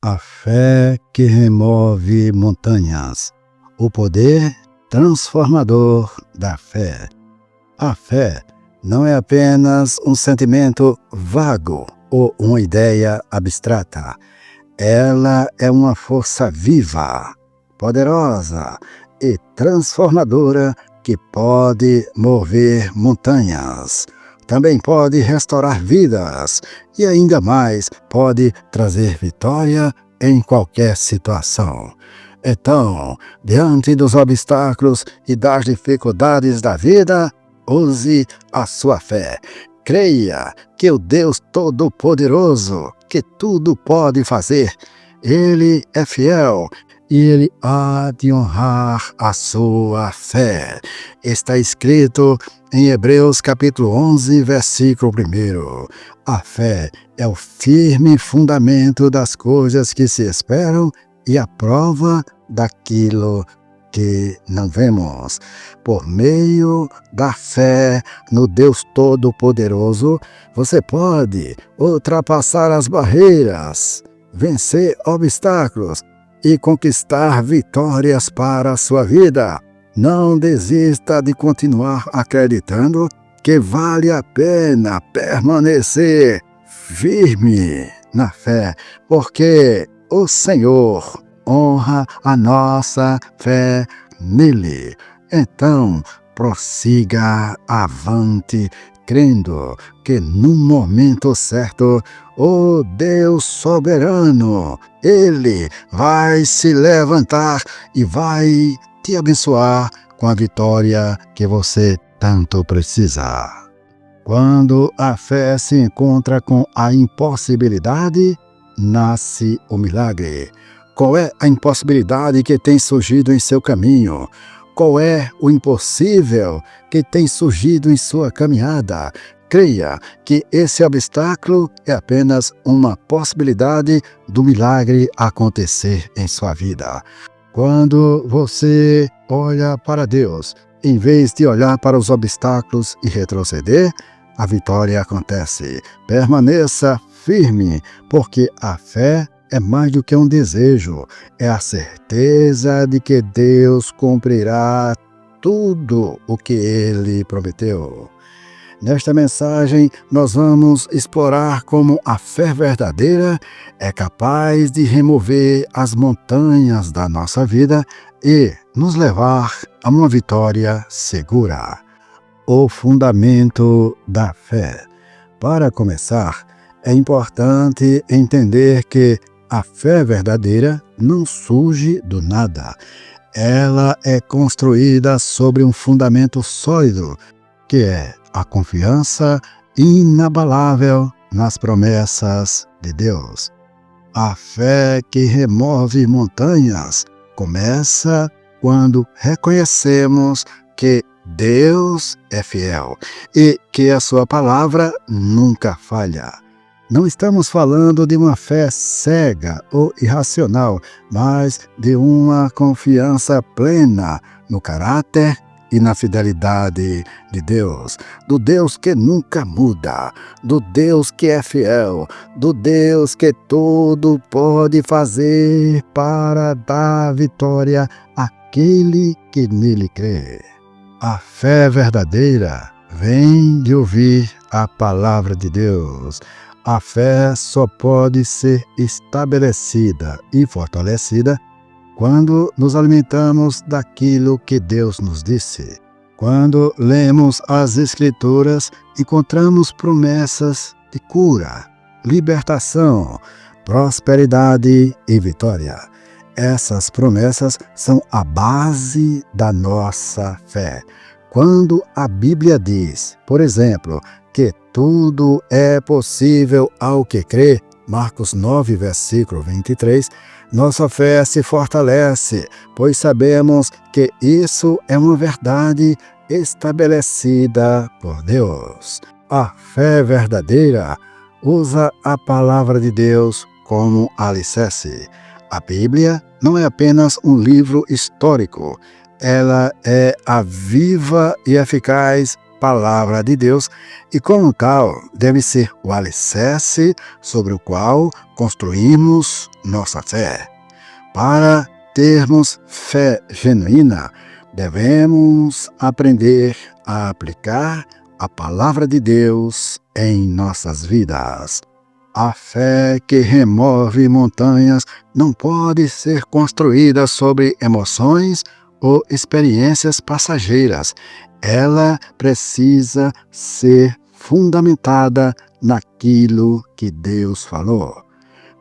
A fé que remove montanhas. O poder transformador da fé. A fé não é apenas um sentimento vago ou uma ideia abstrata. Ela é uma força viva, poderosa e transformadora que pode mover montanhas. Também pode restaurar vidas e ainda mais pode trazer vitória em qualquer situação. Então, diante dos obstáculos e das dificuldades da vida, use a sua fé. Creia que o Deus Todo-Poderoso, que tudo pode fazer, Ele é fiel e Ele há de honrar a sua fé. Está escrito em Hebreus capítulo 11, versículo 1. A fé é o firme fundamento das coisas que se esperam e a prova daquilo que não vemos. Por meio da fé no Deus Todo-Poderoso, você pode ultrapassar as barreiras, vencer obstáculos e conquistar vitórias para a sua vida. Não desista de continuar acreditando que vale a pena permanecer firme na fé, porque o Senhor honra a nossa fé nele. Então, prossiga avante, crendo que no momento certo, o Deus soberano, Ele vai se levantar e vai te abençoar com a vitória que você tanto precisa. Quando a fé se encontra com a impossibilidade, nasce o milagre. Qual é a impossibilidade que tem surgido em seu caminho? Qual é o impossível que tem surgido em sua caminhada? Creia que esse obstáculo é apenas uma possibilidade do milagre acontecer em sua vida. Quando você olha para Deus, em vez de olhar para os obstáculos e retroceder, a vitória acontece. Permaneça firme, porque a fé é mais do que um desejo, é a certeza de que Deus cumprirá tudo o que Ele prometeu. Nesta mensagem, nós vamos explorar como a fé verdadeira é capaz de remover as montanhas da nossa vida e nos levar a uma vitória segura. O fundamento da fé. Para começar, é importante entender que a fé verdadeira não surge do nada. Ela é construída sobre um fundamento sólido, que é a confiança inabalável nas promessas de Deus. A fé que remove montanhas começa quando reconhecemos que Deus é fiel e que a sua palavra nunca falha. Não estamos falando de uma fé cega ou irracional, mas de uma confiança plena no caráter e na fidelidade de Deus, do Deus que nunca muda, do Deus que é fiel, do Deus que tudo pode fazer para dar vitória àquele que nele crê. A fé verdadeira vem de ouvir a palavra de Deus. A fé só pode ser estabelecida e fortalecida quando nos alimentamos daquilo que Deus nos disse. Quando lemos as Escrituras, encontramos promessas de cura, libertação, prosperidade e vitória. Essas promessas são a base da nossa fé. Quando a Bíblia diz, por exemplo, que tudo é possível ao que crê, Marcos 9, versículo 23, nossa fé se fortalece, pois sabemos que isso é uma verdade estabelecida por Deus. A fé verdadeira usa a palavra de Deus como alicerce. A Bíblia não é apenas um livro histórico, ela é a viva e eficaz palavra de Deus e, como tal, deve ser o alicerce sobre o qual construímos nossa fé. Para termos fé genuína, devemos aprender a aplicar a palavra de Deus em nossas vidas. A fé que remove montanhas não pode ser construída sobre emoções ou experiências passageiras. Ela precisa ser fundamentada naquilo que Deus falou.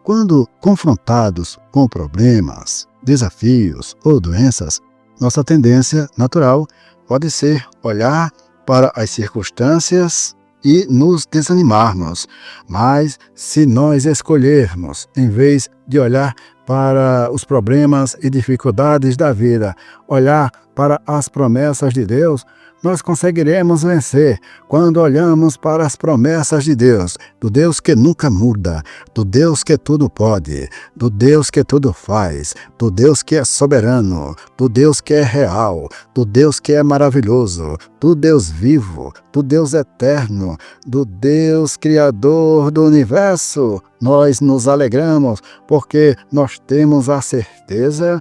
Quando confrontados com problemas, desafios ou doenças, nossa tendência natural pode ser olhar para as circunstâncias e nos desanimarmos. Mas se nós escolhermos, em vez de olhar para os problemas e dificuldades da vida, olhar para as promessas de Deus, nós conseguiremos vencer quando olhamos para as promessas de Deus, do Deus que nunca muda, do Deus que tudo pode, do Deus que tudo faz, do Deus que é soberano, do Deus que é real, do Deus que é maravilhoso, do Deus vivo, do Deus eterno, do Deus criador do universo. Nós nos alegramos porque nós temos a certeza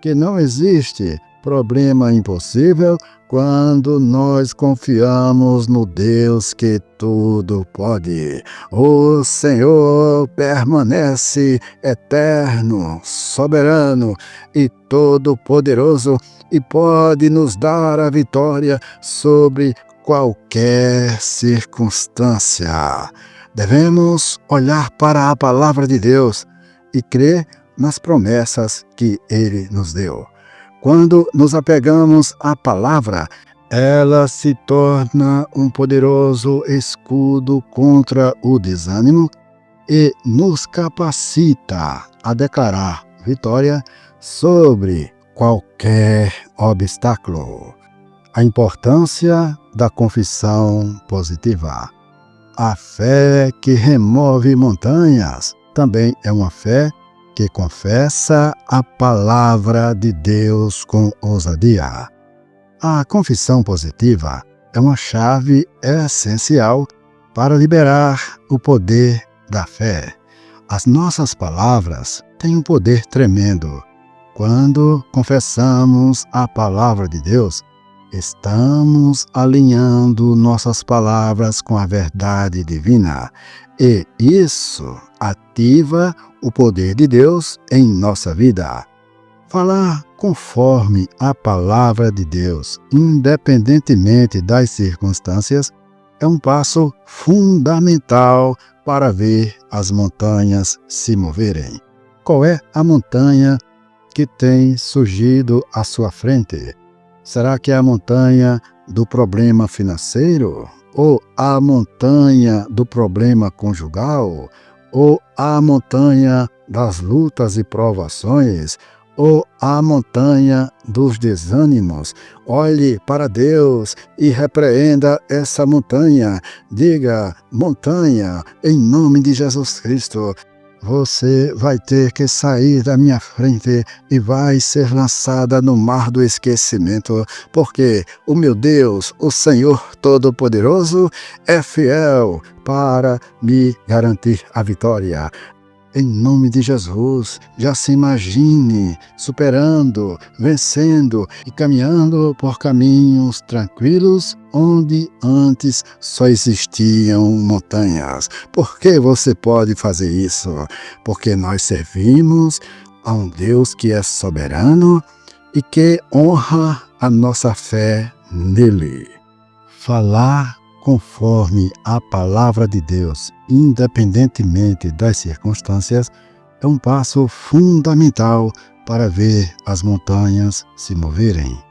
que não existe problema impossível quando nós confiamos no Deus que tudo pode. O Senhor permanece eterno, soberano e todo-poderoso e pode nos dar a vitória sobre qualquer circunstância. Devemos olhar para a palavra de Deus e crer nas promessas que Ele nos deu. Quando nos apegamos à palavra, ela se torna um poderoso escudo contra o desânimo e nos capacita a declarar vitória sobre qualquer obstáculo. A importância da confissão positiva. A fé que remove montanhas também é uma fé que confessa a palavra de Deus com ousadia. A confissão positiva é uma chave essencial para liberar o poder da fé. As nossas palavras têm um poder tremendo. Quando confessamos a palavra de Deus, estamos alinhando nossas palavras com a verdade divina, e isso ativa o poder de Deus em nossa vida. Falar conforme a palavra de Deus, independentemente das circunstâncias, é um passo fundamental para ver as montanhas se moverem. Qual é a montanha que tem surgido à sua frente? Será que é a montanha do problema financeiro? Ou a montanha do problema conjugal? Ou a montanha das lutas e provações? Ou a montanha dos desânimos? Olhe para Deus e repreenda essa montanha. Diga: montanha, em nome de Jesus Cristo, você vai ter que sair da minha frente e vai ser lançada no mar do esquecimento, porque o meu Deus, o Senhor Todo-Poderoso, é fiel para me garantir a vitória. Em nome de Jesus, já se imagine superando, vencendo e caminhando por caminhos tranquilos onde antes só existiam montanhas. Por que você pode fazer isso? Porque nós servimos a um Deus que é soberano e que honra a nossa fé nele. Falar conforme a palavra de Deus, independentemente das circunstâncias, é um passo fundamental para ver as montanhas se moverem.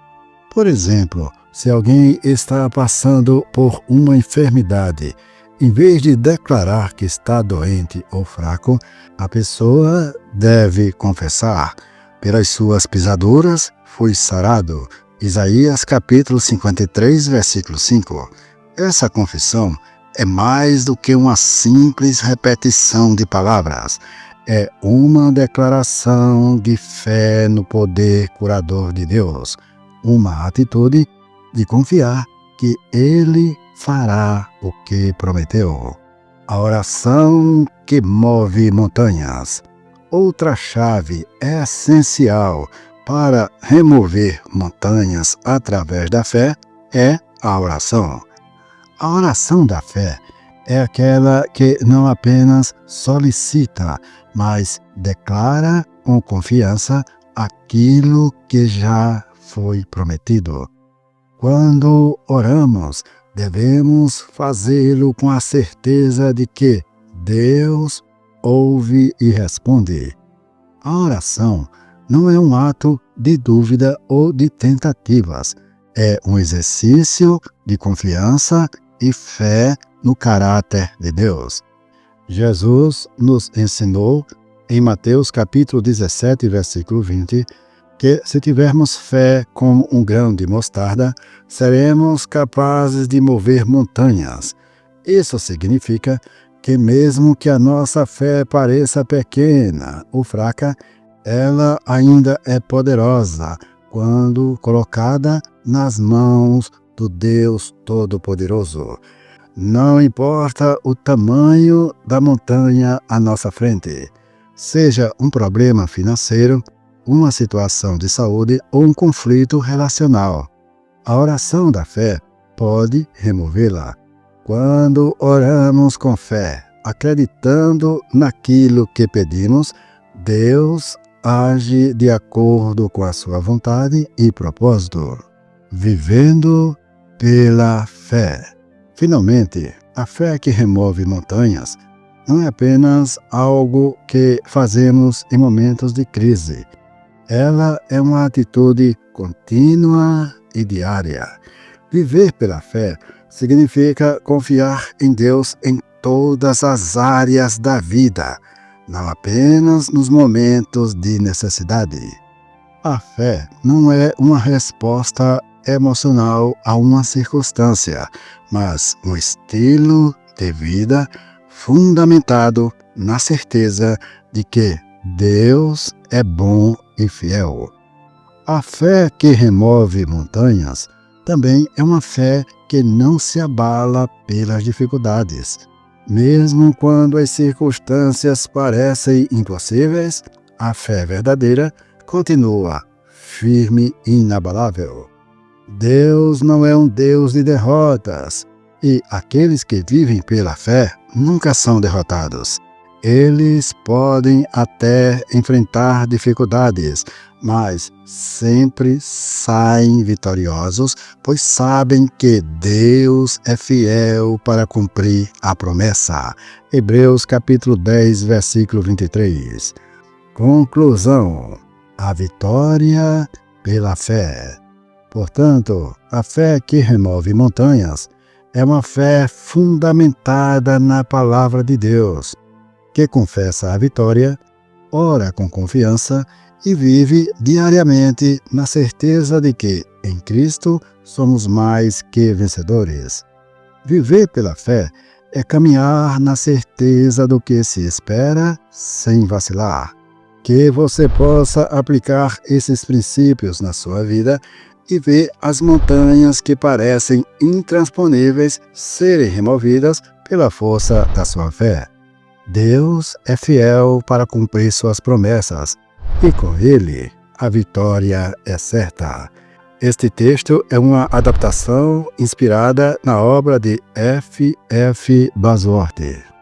Por exemplo, se alguém está passando por uma enfermidade, em vez de declarar que está doente ou fraco, a pessoa deve confessar: pelas suas pisaduras fui sarado. Isaías capítulo 53, versículo 5. Essa confissão é mais do que uma simples repetição de palavras. É uma declaração de fé no poder curador de Deus. Uma atitude de confiar que Ele fará o que prometeu. A oração que move montanhas. Outra chave essencial para remover montanhas através da fé é a oração. A oração da fé é aquela que não apenas solicita, mas declara com confiança aquilo que já foi prometido. Quando oramos, devemos fazê-lo com a certeza de que Deus ouve e responde. A oração não é um ato de dúvida ou de tentativas, é um exercício de confiança e fé no caráter de Deus. Jesus nos ensinou em Mateus capítulo 17, versículo 20, que se tivermos fé como um grão de mostarda, seremos capazes de mover montanhas. Isso significa que mesmo que a nossa fé pareça pequena ou fraca, ela ainda é poderosa quando colocada nas mãos do Deus Todo-Poderoso. Não importa o tamanho da montanha à nossa frente, seja um problema financeiro, uma situação de saúde ou um conflito relacional. A oração da fé pode removê-la. Quando oramos com fé, acreditando naquilo que pedimos, Deus age de acordo com a sua vontade e propósito. Vivendo pela fé. Finalmente, a fé que remove montanhas não é apenas algo que fazemos em momentos de crise. Ela é uma atitude contínua e diária. Viver pela fé significa confiar em Deus em todas as áreas da vida, não apenas nos momentos de necessidade. A fé não é uma resposta emocional a uma circunstância, mas um estilo de vida fundamentado na certeza de que Deus é bom e fiel. A fé que remove montanhas também é uma fé que não se abala pelas dificuldades. Mesmo quando as circunstâncias parecem impossíveis, a fé verdadeira continua firme e inabalável. Deus não é um Deus de derrotas, e aqueles que vivem pela fé nunca são derrotados. Eles podem até enfrentar dificuldades, mas sempre saem vitoriosos, pois sabem que Deus é fiel para cumprir a promessa. Hebreus capítulo 10, versículo 23. Conclusão: a vitória pela fé. Portanto, a fé que remove montanhas é uma fé fundamentada na palavra de Deus, que confessa a vitória, ora com confiança e vive diariamente na certeza de que, em Cristo, somos mais que vencedores. Viver pela fé é caminhar na certeza do que se espera, sem vacilar. Que você possa aplicar esses princípios na sua vida e ver as montanhas que parecem intransponíveis serem removidas pela força da sua fé. Deus é fiel para cumprir suas promessas, e com Ele a vitória é certa. Este texto é uma adaptação inspirada na obra de F. Bosworth.